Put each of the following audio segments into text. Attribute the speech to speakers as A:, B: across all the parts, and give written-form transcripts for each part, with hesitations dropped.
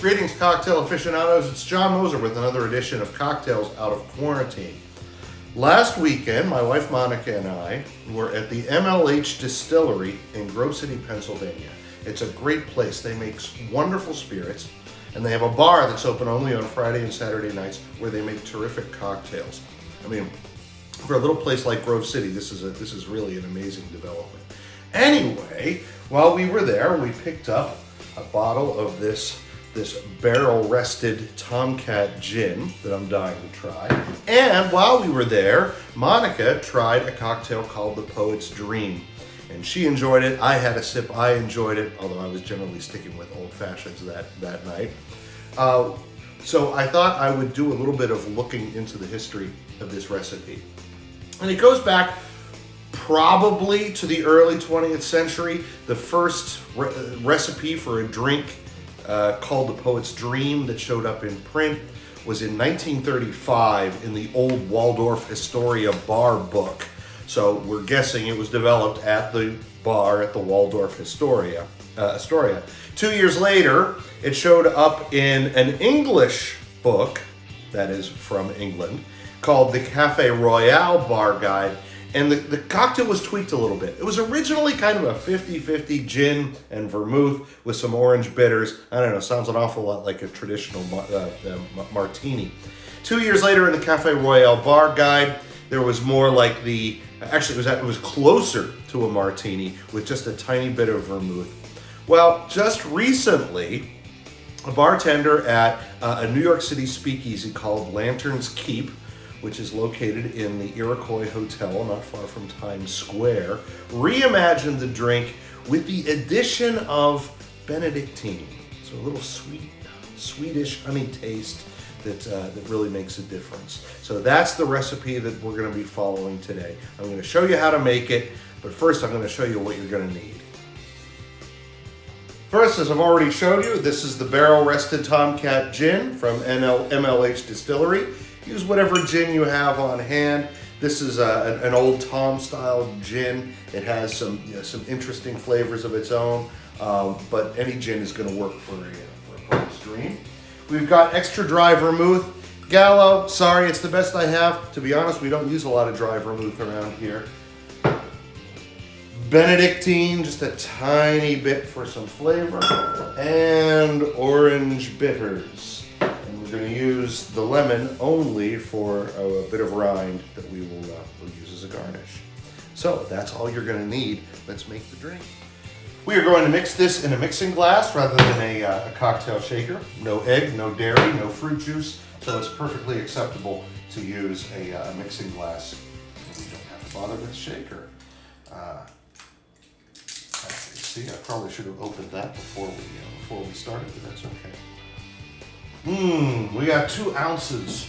A: Greetings, cocktail aficionados. It's John Moser with another edition of Cocktails Out of Quarantine. Last weekend, my wife Monica and I were at the MLH Distillery in Grove City, Pennsylvania. It's a great place. They make wonderful spirits, and they have a bar that's open only on Friday and Saturday nights where they make terrific cocktails. I mean, for a little place like Grove City, this is really an amazing development. Anyway, while we were there, we picked up a bottle of this barrel-rested Tomcat gin that I'm dying to try. And while we were there, Monica tried a cocktail called the Poet's Dream. And she enjoyed it. I had a sip. I enjoyed it, although I was generally sticking with old fashions that night. So I thought I would do a little bit of looking into the history of this recipe. And it goes back probably to the early 20th century. The first recipe for a drink called the Poet's Dream that showed up in print was in 1935 in the old Waldorf Astoria bar book. So we're guessing it was developed at the bar at the Waldorf Astoria. 2 years later, it showed up in an English book, that is from England, called the Cafe Royale Bar Guide. And the cocktail was tweaked a little bit. It was originally kind of a 50-50 gin and vermouth with some orange bitters. I don't know, sounds an awful lot like a traditional martini. 2 years later in the Cafe Royale Bar Guide, there was more like it was closer to a martini with just a tiny bit of vermouth. Well, just recently, a bartender at a New York City speakeasy called Lantern's Keep, which is located in the Iroquois Hotel, not far from Times Square, reimagined the drink with the addition of Benedictine. So a little sweetish honey taste that really makes a difference. So that's the recipe that we're going to be following today. I'm going to show you how to make it, but first I'm going to show you what you're going to need. First, as I've already showed you, this is the barrel-rested Tomcat gin from MLH Distillery. Use whatever gin you have on hand. This is an Old Tom style gin. It has some interesting flavors of its own, but any gin is going to work for a Poet's Dream. We've got extra dry vermouth. Gallo, sorry, it's the best I have. To be honest, we don't use a lot of dry vermouth around here. Benedictine, just a tiny bit for some flavor, and orange bitters. We're going to use the lemon only for a bit of rind that we'll use as a garnish. So that's all you're going to need. Let's make the drink. We are going to mix this in a mixing glass rather than a cocktail shaker. No egg, no dairy, no fruit juice, so it's perfectly acceptable to use a mixing glass. And we don't have to bother with a shaker. See, I probably should have opened that before we started, but that's okay. We got 2 ounces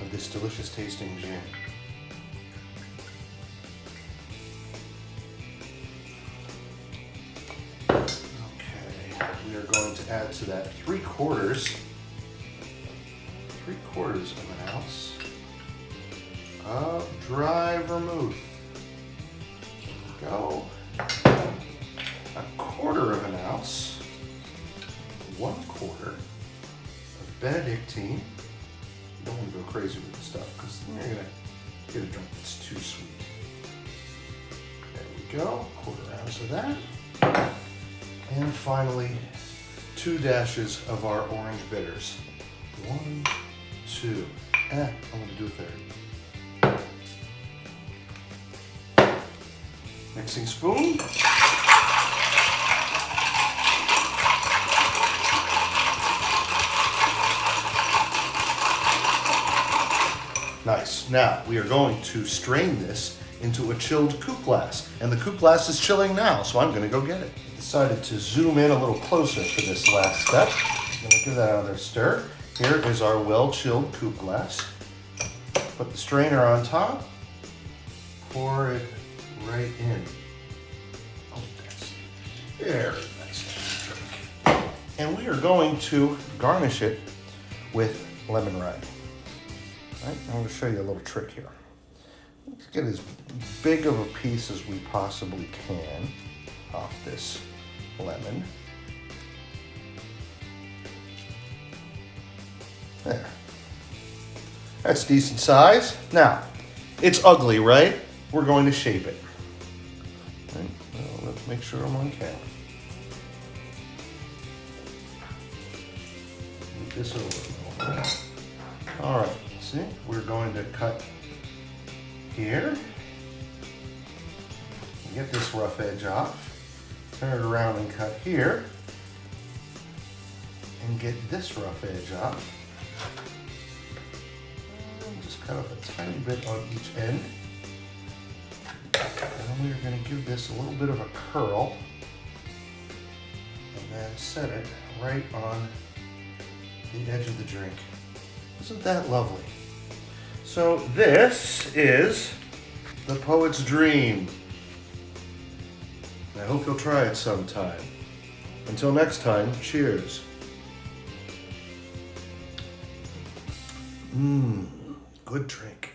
A: of this delicious tasting gin. Okay, we are going to add to that 3/4 of an ounce of dry vermouth. There we go. 1/4 of an ounce, 1/4 Benedictine. You don't want to go crazy with the stuff because then you're going to get a drink that's too sweet. There we go, 1/4 ounce of that. And finally, 2 dashes of our orange bitters. 1, 2, I'm going to do a third. Mixing spoon. Nice. Now, we are going to strain this into a chilled coupe glass. And the coupe glass is chilling now, so I'm going to go get it. Decided to zoom in a little closer for this last step. I'm going to give that another stir. Here is our well-chilled coupe glass. Put the strainer on top. Pour it right in. Oh, that's very nice drink. And we are going to garnish it with lemon rind. Right, I'm going to show you a little trick here. Let's get as big of a piece as we possibly can off this lemon. There. That's decent size. Now, it's ugly, right? We're going to shape it. Right, well, let's make sure I'm on camera. Move this over a little. All right, see, we're going to cut here. Get this rough edge off. Turn it around and cut here. And get this rough edge off. And just cut off a tiny bit on each end. And we're going to give this a little bit of a curl. And then set it right on the edge of the drink. Isn't that lovely? So this is the Poet's Dream. I hope you'll try it sometime. Until next time, cheers. Good drink.